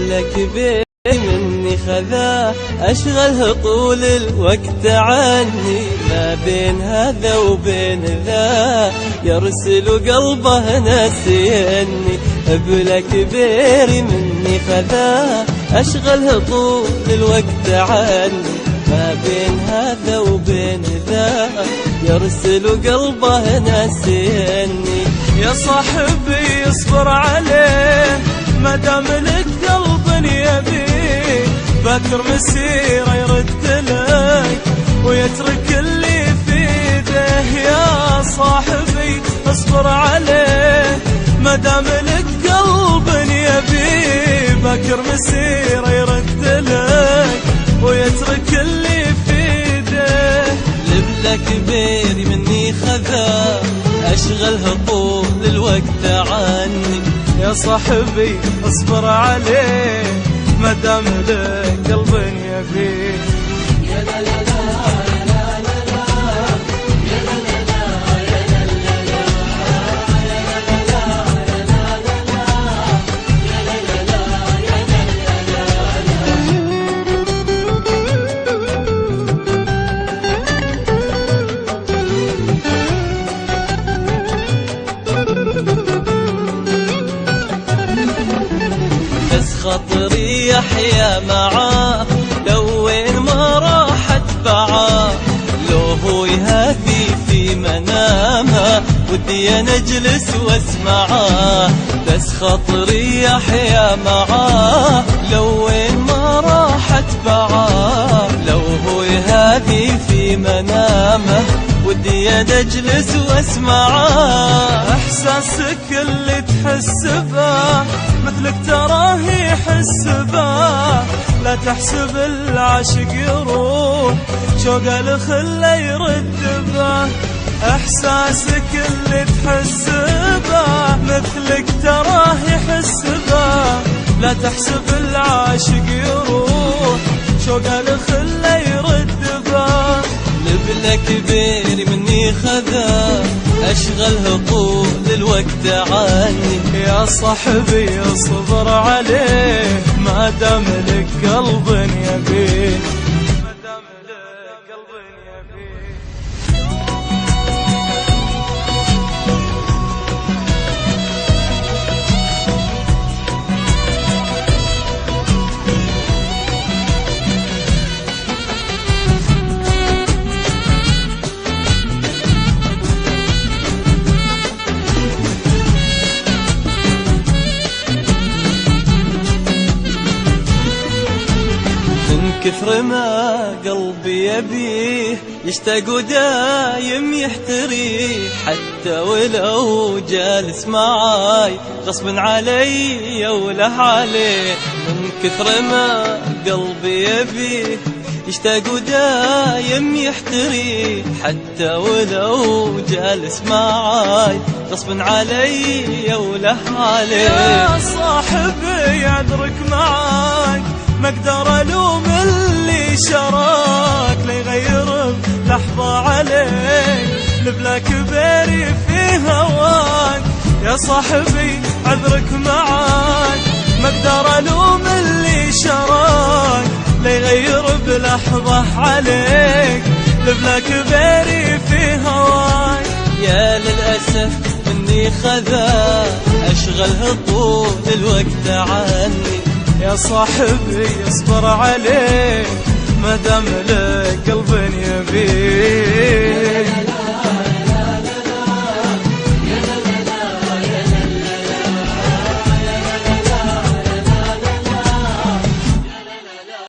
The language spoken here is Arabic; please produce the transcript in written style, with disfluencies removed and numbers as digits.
لك بيني مني خذاه أشغله طول الوقت عني، ما بين هذا وبين ذا يرسل قلبه نسيني. بلك بيري مني خذاه أشغله طول الوقت عني، ما بين هذا وبين ذا يرسل قلبه نسيني. يا صاحبي اصبر عليه ما دام لك قلب يبي، بكر مسيره يرد لك ويترك اللي في يده. يا صاحبي اصبر عليه ما دام لك قلب يبي، بكر مسيره يرد لك ويترك اللي في يده. لبلك بيري مني خذاه أشغله طول الوقت عني، يا صاحبي اصبر عليه ما دام لك قلب يبي. يا لا لا لا يا لا لا لا يا لا لا لا يا لا لا لا يا لا لا لا يا لا لا لا يا لا لا لا. بس خاطري يحيا معاه لو وين ما راح اتبعاه، لو هو يهدي في منامه ودي انا اجلس واسمعاه. بس خاطري يحيا معاه لو وين ما راح اتبعاه، لو هو يهدي في منامه ودي انا اجلس واسمعاه. احساسك اللي تحس به مثلك تراه يحس به، لا تحسب العاشق يروح شوق الخله يرد به. احساسك اللي تحس به مثلك تراه يحس به، لا تحسب العاشق يروح شوق الخله يرد به. لبلك بيري مني خذاه أشغله طول الوقت عني، يا صاحبي اصبر عليه ما دام لك قلب يبي، ما دام لك قلب يبي. كثر ما قلبي يبيه يشتاق ودايم يحتريه، حتى ولو جالس معاي غصب علي وله عليه. من كثر ما قلبي يبيه يشتاق ودايم يحتريه، حتى ولو جالس معاي غصب علي وله عليه. يا صاحبي ادرك معاك ما اقدر الوم اللي شراك ليغير لحظة عليك، لبلاك بيري في هواك. يا صاحبي عذرك معاك ما اقدر الوم اللي شراك ليغير بلحظة عليك، لبلاك بيري في هواك. يا للأسف مني خذاه أشغله طول الوقت عني، يا صاحبي اصبر عليه ما دام لك قلب